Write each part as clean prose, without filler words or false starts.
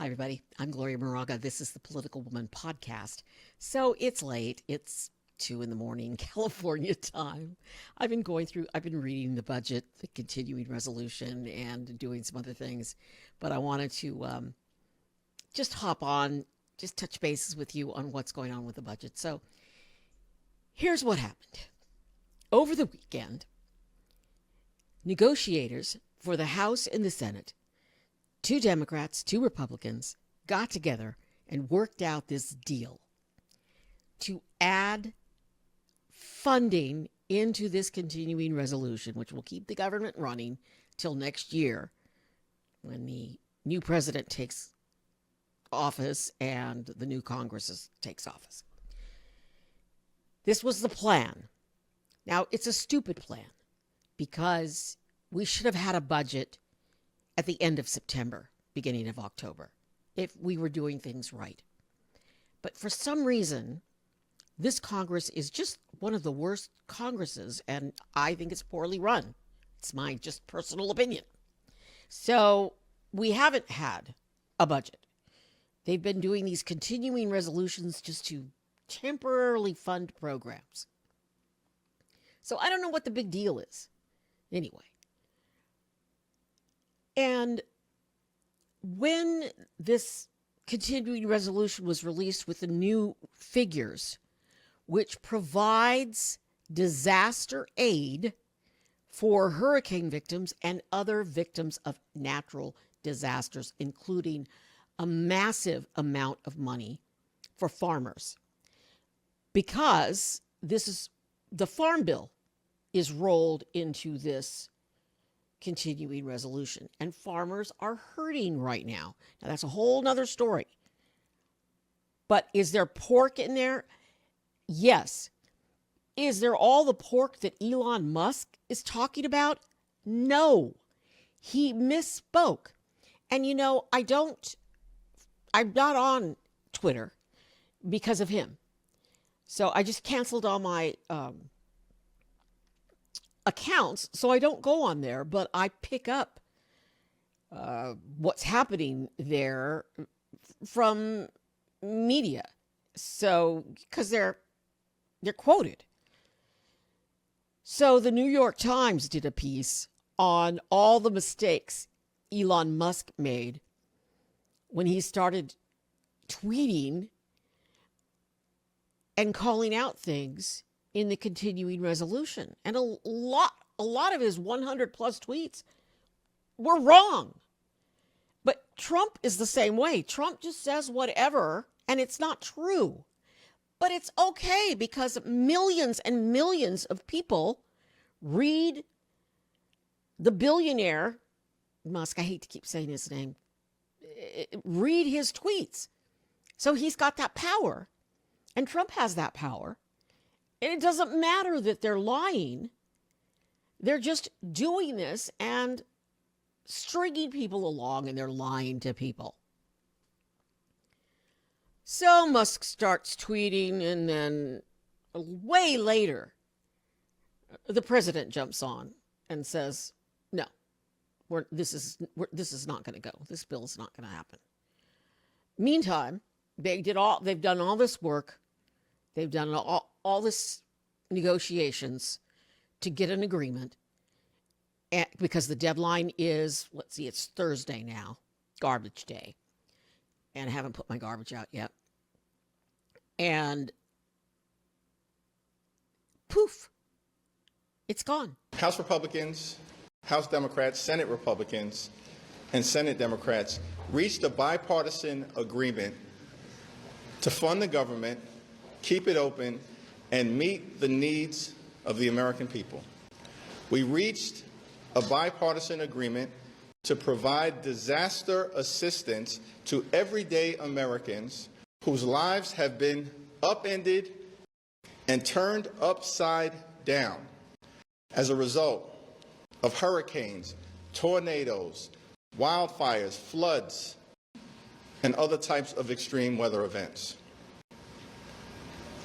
Hi, everybody. I'm Gloria Moraga. This is the Political Woman podcast. So it's late. It's 2 in the morning, California time. I've been reading the budget, the continuing resolution, and doing some other things. But I wanted to just hop on, just touch bases with you on what's going on with the budget. So here's what happened. Over the weekend, negotiators for the House and the Senate, 2 Democrats, 2 Republicans, got together and worked out this deal to add funding into this continuing resolution, which will keep the government running till next year when the new president takes office and the new Congress takes office. This was the plan. Now, it's a stupid plan because we should have had a budget at the end of September, beginning of October, if we were doing things right. But for some reason, this Congress is just one of the worst Congresses, and I think it's poorly run. It's my just personal opinion. So we haven't had a budget. They've been doing these continuing resolutions just to temporarily fund programs. So I don't know what the big deal is. Anyway. And when this continuing resolution was released with the new figures, which provides disaster aid for hurricane victims and other victims of natural disasters, including a massive amount of money for farmers, because the Farm Bill is rolled into this continuing resolution, and farmers are hurting right now. Now, that's a whole nother story. But is there pork in there? Yes. Is there all the pork that Elon Musk is talking about? No. He misspoke. And I'm not on Twitter because of him. So I just canceled all my accounts, so I don't go on there, but I pick up what's happening there from media. So, because they're quoted. So the New York Times did a piece on all the mistakes Elon Musk made when he started tweeting and calling out things in the continuing resolution. And a lot of his 100 plus tweets were wrong. But Trump is the same way. Trump just says whatever, and it's not true. But it's okay because millions and millions of people read the billionaire, Musk, I hate to keep saying his name, read his tweets. So he's got that power, and Trump has that power. And it doesn't matter that they're lying. They're just doing this and stringing people along, and they're lying to people. So Musk starts tweeting, and then way later, the president jumps on and says, no, this is not going to go. This bill is not going to happen. Meantime, they've done all this work. They've done all this negotiations to get an agreement, and because the deadline is, it's Thursday now, garbage day, and I haven't put my garbage out yet. And poof, it's gone. House Republicans, House Democrats, Senate Republicans, and Senate Democrats reached a bipartisan agreement to fund the government, keep it open, and meet the needs of the American people. We reached a bipartisan agreement to provide disaster assistance to everyday Americans whose lives have been upended and turned upside down as a result of hurricanes, tornadoes, wildfires, floods, and other types of extreme weather events.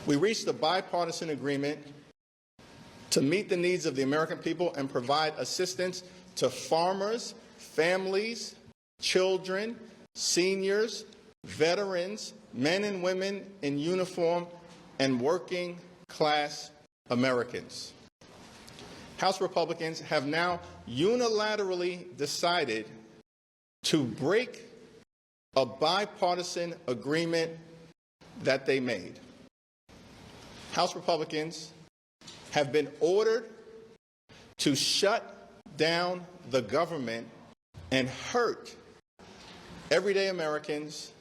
We reached a bipartisan agreement to meet the needs of the American people and provide assistance to farmers, families, children, seniors, veterans, men and women in uniform, and working class Americans. House Republicans have now unilaterally decided to break a bipartisan agreement that they made. House Republicans have been ordered to shut down the government and hurt everyday Americans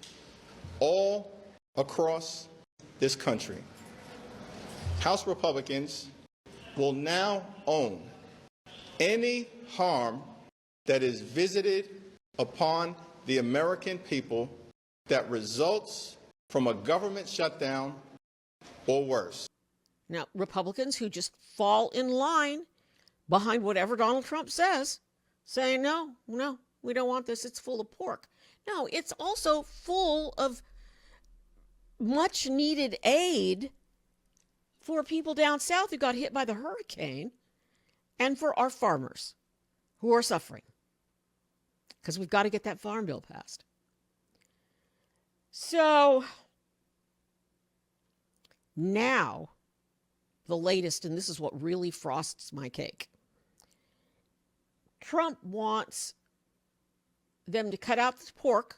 all across this country. House Republicans will now own any harm that is visited upon the American people that results from a government shutdown or worse. Now, Republicans who just fall in line behind whatever Donald Trump says, saying, no, we don't want this. It's full of pork. No, it's also full of much needed aid for people down south who got hit by the hurricane and for our farmers who are suffering, because we've got to get that farm bill passed. So now the latest, and this is what really frosts my cake. Trump wants them to cut out the pork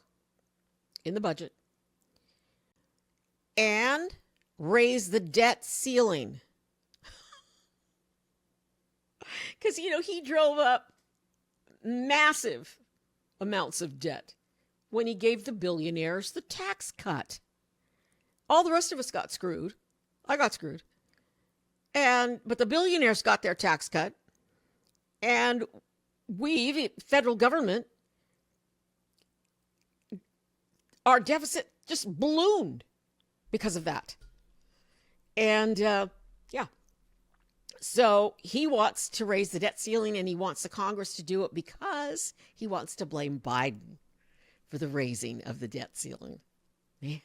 in the budget and raise the debt ceiling. Because, he drove up massive amounts of debt when he gave the billionaires the tax cut. All the rest of us got screwed. I got screwed. But the billionaires got their tax cut. And we, the federal government, our deficit just ballooned because of that. And, so he wants to raise the debt ceiling, and he wants the Congress to do it because he wants to blame Biden for the raising of the debt ceiling. Man.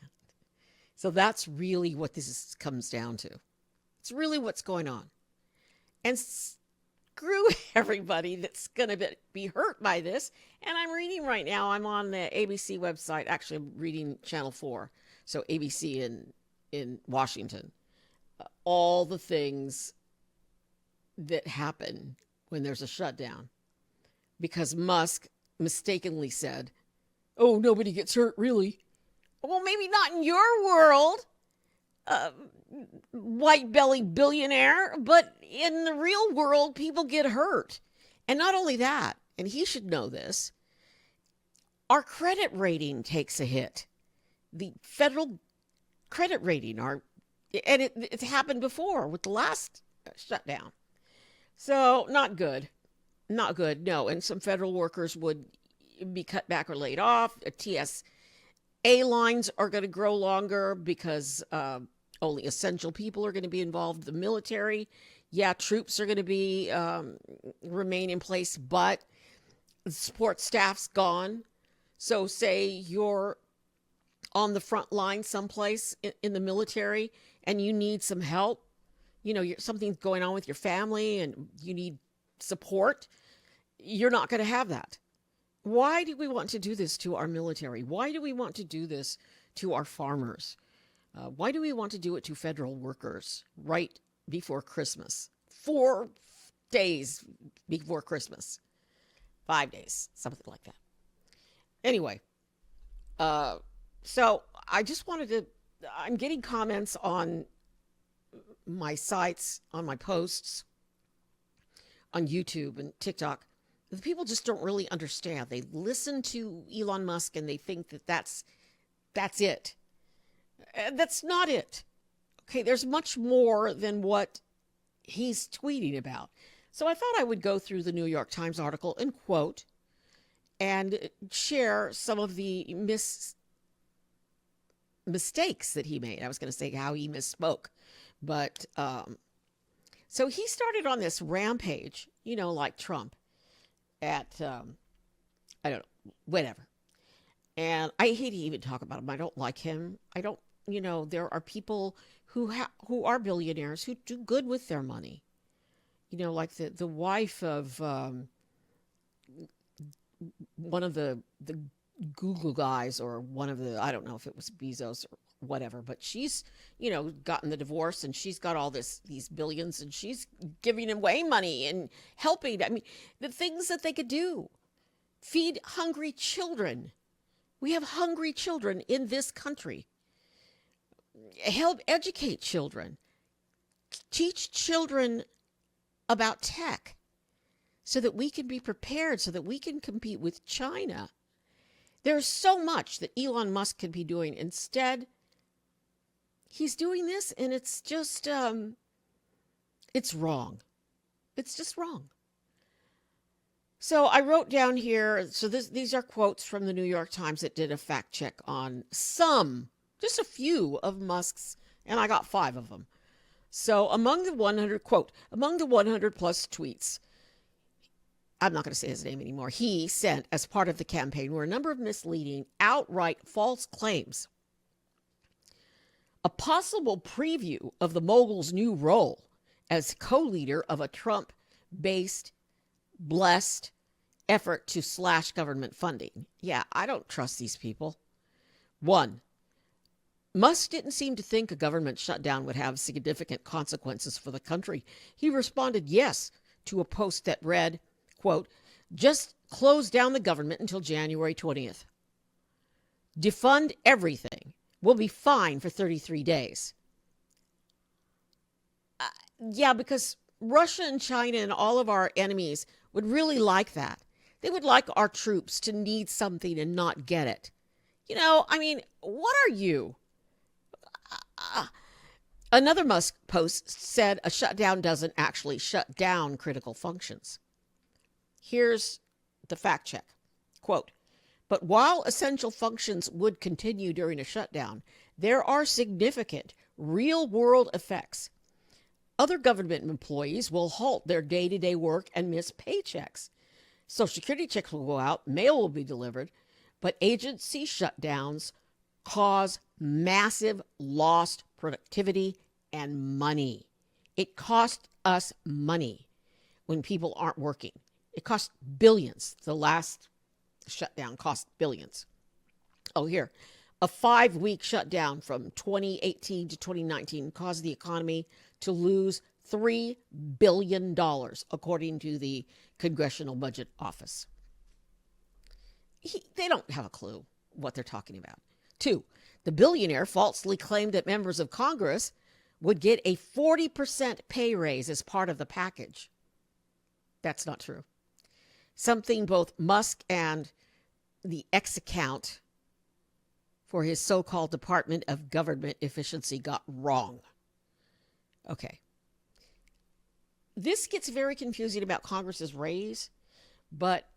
So that's really what comes down to. It's really what's going on. And screw everybody that's going to be hurt by this. And I'm reading right now, I'm on the ABC website. Actually, I'm reading Channel 4. So ABC in Washington. All the things that happen when there's a shutdown, because Musk mistakenly said, oh, nobody gets hurt, really. Well, maybe not in your world, white belly billionaire, but in the real world, people get hurt. And not only that, and he should know this, our credit rating takes a hit. The federal credit rating, and it's happened before with the last shutdown. So not good. Not good, no. And some federal workers would be cut back or laid off. TSA lines are going to grow longer because only essential people are going to be involved. The military, troops are going to be remain in place, but the support staff's gone. So say you're on the front line someplace in the military and you need some help, something's going on with your family and you need support, you're not going to have that. Why do we want to do this to our military? Why do we want to do this to our farmers? Why do we want to do it to federal workers right before Christmas? 4 days before Christmas. 5 days, something like that. Anyway, so I just I'm getting comments on my sites, on my posts, on YouTube and TikTok. The people just don't really understand. They listen to Elon Musk and they think that that's it. That's not it. Okay, there's much more than what he's tweeting about. So I thought I would go through the New York Times article and quote and share some of the mistakes that he made. I was going to say how he misspoke. But so he started on this rampage, like Trump at, I don't know, whatever. And I hate to even talk about him. I don't like him. I don't, there are people who are billionaires who do good with their money. Like the wife of one of the Google guys or one of the, I don't know if it was Bezos or whatever, but she's, gotten the divorce and she's got all these billions and she's giving away money and helping. I mean, the things that they could do. Feed hungry children. We have hungry children in this country. Help educate children. Teach children about tech so that we can be prepared, so that we can compete with China. There's so much that Elon Musk could be doing. Instead, he's doing this, and it's just, it's wrong. It's just wrong. So I wrote down here, so these are quotes from the New York Times that did a fact check on just a few of Musk's, and I got 5 of them. So among the 100 plus tweets, I'm not going to say his name anymore, he sent as part of the campaign were a number of misleading, outright false claims. A possible preview of the mogul's new role as co-leader of a Trump-based blessed effort to slash government funding. Yeah, I don't trust these people. 1, Musk didn't seem to think a government shutdown would have significant consequences for the country. He responded yes to a post that read, quote, just close down the government until January 20th. Defund everything. We'll be fine for 33 days. Yeah, because Russia and China and all of our enemies would really like that. They would like our troops to need something and not get it. What are you? Another Musk post said a shutdown doesn't actually shut down critical functions. Here's the fact check. Quote, but while essential functions would continue during a shutdown, there are significant real-world effects. Other government employees will halt their day-to-day work and miss paychecks. Social Security checks will go out, mail will be delivered, but agency shutdowns cause massive lost productivity and money. It costs us money when people aren't working. It costs billions. The last shutdown cost billions. Oh, here. A 5-week shutdown from 2018 to 2019 caused the economy to lose $3 billion, according to the Congressional Budget Office. They don't have a clue what they're talking about. 2, the billionaire falsely claimed that members of Congress would get a 40% pay raise as part of the package. That's not true. Something both Musk and the ex-account for his so-called Department of Government Efficiency got wrong. Okay. This gets very confusing about Congress's raise, but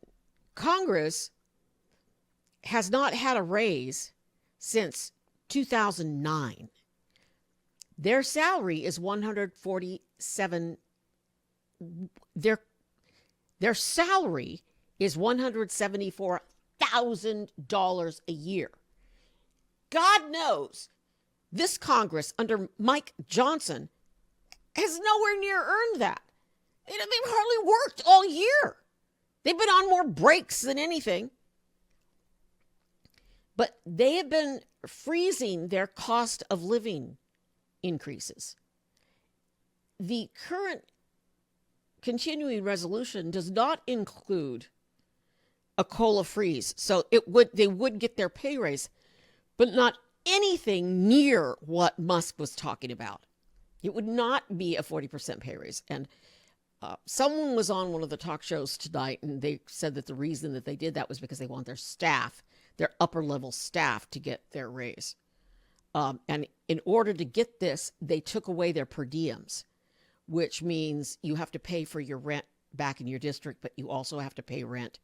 Congress has not had a raise since 2009. Their salary is $147. Their salary is $174,000 a year. God knows this Congress under Mike Johnson has nowhere near earned that. They've hardly worked all year. They've been on more breaks than anything. But they have been freezing their cost of living increases. The current continuing resolution does not include a COLA freeze. So they would get their pay raise, but not anything near what Musk was talking about. It would not be a 40% pay raise. And someone was on one of the talk shows tonight, and they said that the reason that they did that was because they want their staff, their upper level staff, to get their raise. And in order to get this, they took away their per diems, which means you have to pay for your rent back in your district, but you also have to pay rent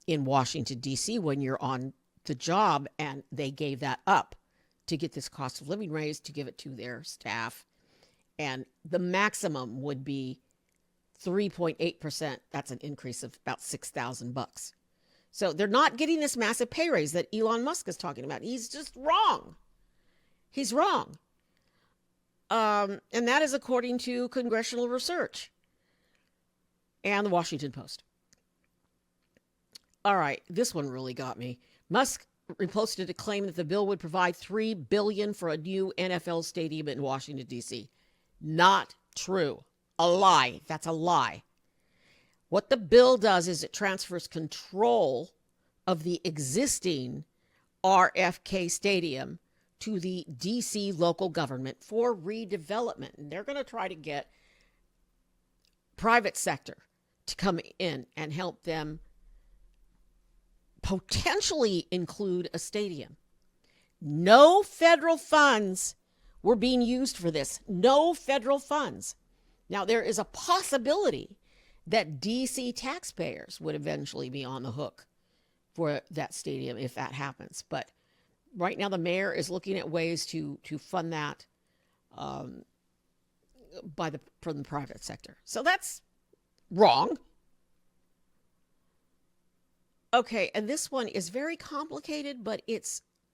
in Washington, D.C. when you're on the job. And they gave that up to get this cost of living raise, to give it to their staff. And the maximum would be 3.8%. That's an increase of about $6,000. So they're not getting this massive pay raise that Elon Musk is talking about. He's just wrong. He's wrong. And that is according to congressional research and the Washington Post. All right, this one really got me. Musk reposted a claim that the bill would provide $3 billion for a new NFL stadium in Washington, D.C. Not true. A lie. That's a lie. What the bill does is it transfers control of the existing RFK Stadium to the D.C. local government for redevelopment. And they're going to try to get private sector to come in and help them potentially include a stadium. No federal funds were being used for this. No federal funds. Now, there is a possibility that D.C. taxpayers would eventually be on the hook for that stadium if that happens. But right now, the mayor is looking at ways to fund that from the private sector. So that's wrong. Okay, and this one is very complicated, but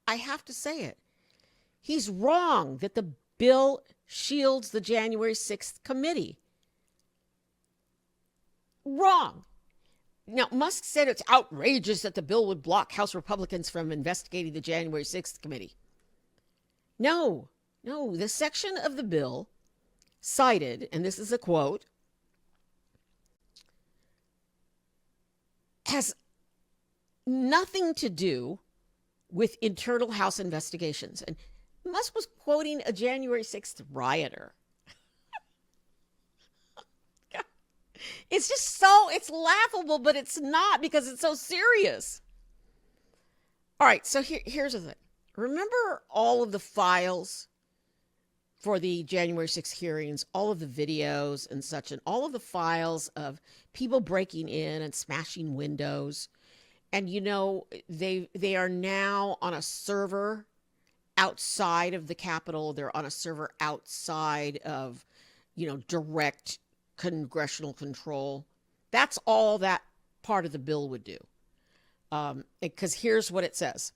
I have to say it. He's wrong that the bill shields the January 6th committee. Wrong. Now, Musk said it's outrageous that the bill would block House Republicans from investigating the January 6th committee. No, the section of the bill cited, and this is a quote, has nothing to do with internal House investigations. And Musk was quoting a January 6th rioter. It's laughable, but it's not because it's so serious. All right, so here's the thing. Remember all of the files for the January 6th hearings, all of the videos and such, and all of the files of people breaking in and smashing windows. And, they are now on a server outside of the Capitol. They're on a server outside of, direct congressional control. That's all that part of the bill would do. Because here's what it says.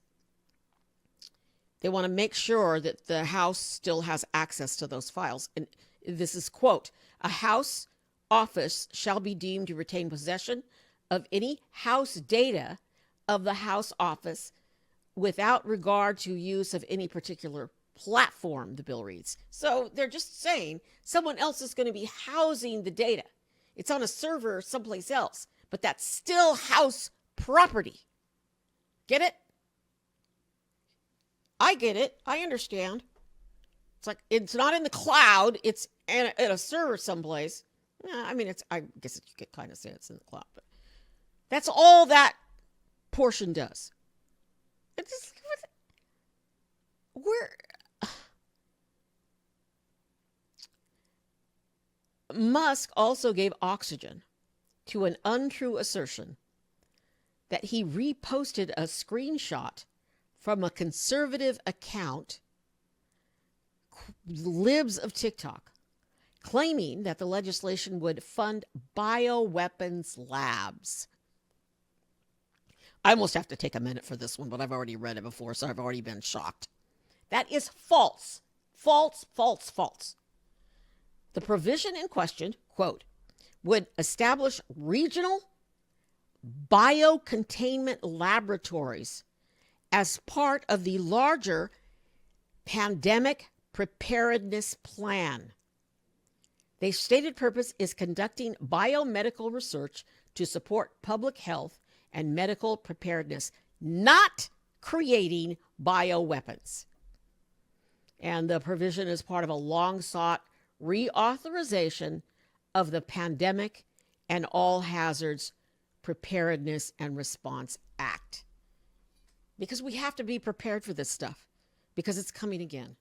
They want to make sure that the House still has access to those files. And this is, quote, a House office shall be deemed to retain possession of any House data of the House office without regard to use of any particular platform, the bill reads. So they're just saying someone else is going to be housing the data. It's on a server someplace else, but that's still House property. Get it? I get it. I understand. It's like, it's not in the cloud. It's in a server someplace. I guess you could kind of say it's in the cloud, but that's all that portion does. Musk also gave oxygen to an untrue assertion that he reposted a screenshot from a conservative account, Libs of TikTok, claiming that the legislation would fund bioweapons labs. I almost have to take a minute for this one, but I've already read it before, so I've already been shocked. That is false. False, false, false. The provision in question, quote, would establish regional biocontainment laboratories as part of the larger pandemic preparedness plan. Their stated purpose is conducting biomedical research to support public health and medical preparedness, not creating bioweapons. And the provision is part of a long-sought reauthorization of the Pandemic and All Hazards Preparedness and Response Act. Because we have to be prepared for this stuff, because it's coming again.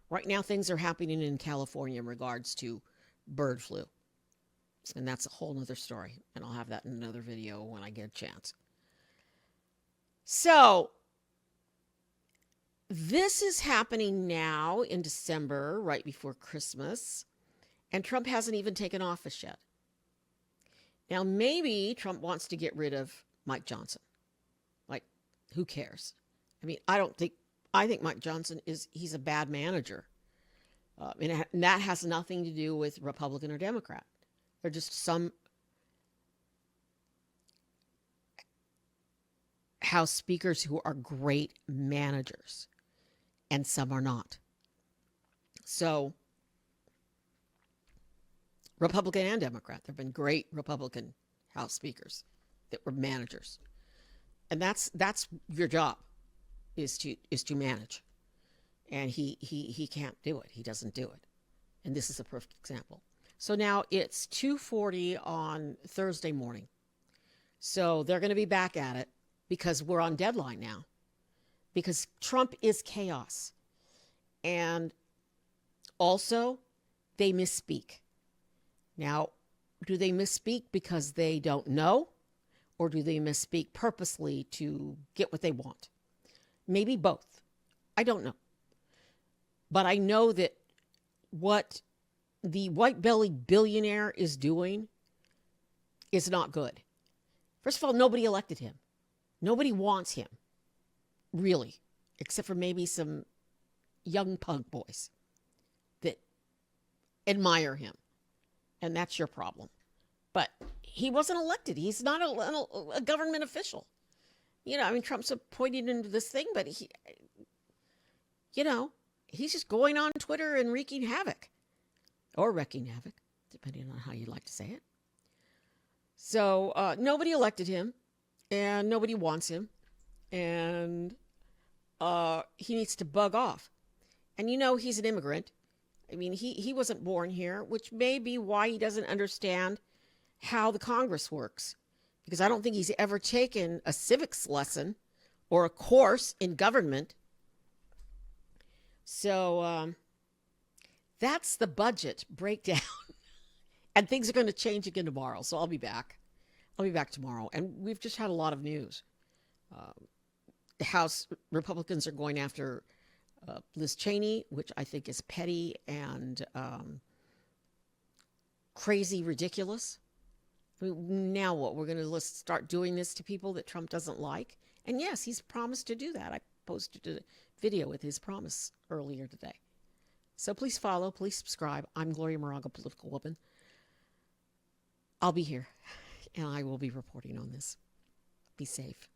Right now, things are happening in California in regards to bird flu. And that's a whole other story. And I'll have that in another video when I get a chance. So, this is happening now in December, right before Christmas. And Trump hasn't even taken office yet. Now, maybe Trump wants to get rid of Mike Johnson. Like, who cares? I think Mike Johnson he's a bad manager. And that has nothing to do with Republican or Democrat. They're just House speakers who are great managers, and some are not. So, Republican and Democrat, there have been great Republican House speakers that were managers, and that's your job, is to manage. And he can't do it. He doesn't do it, and this is a perfect example. So now it's 2:40 on Thursday morning. So they're going to be back at it because we're on deadline now. Because Trump is chaos. And also, they misspeak. Now, do they misspeak because they don't know? Or do they misspeak purposely to get what they want? Maybe both. I don't know. But I know that what the white-bellied billionaire is doing is not good. First of all, nobody elected him. Nobody wants him, really, except for maybe some young punk boys that admire him. And that's your problem. But he wasn't elected. He's not a government official. I mean, Trump's appointed into this thing, but he's just going on Twitter and wreaking havoc. Or wrecking havoc, depending on how you like to say it. So nobody elected him, and nobody wants him, and he needs to bug off. And he's an immigrant. I mean, he wasn't born here, which may be why he doesn't understand how the Congress works. Because I don't think he's ever taken a civics lesson or a course in government. So that's the budget breakdown. And things are going to change again tomorrow. So I'll be back. I'll be back tomorrow. And we've just had a lot of news. The House Republicans are going after Liz Cheney, which I think is petty and crazy ridiculous. I mean, now what? We're going to start doing this to people that Trump doesn't like? And yes, he's promised to do that. I posted a video with his promise earlier today. So please follow, please subscribe. I'm Gloria Moraga, Political Woman. I'll be here, and I will be reporting on this. Be safe.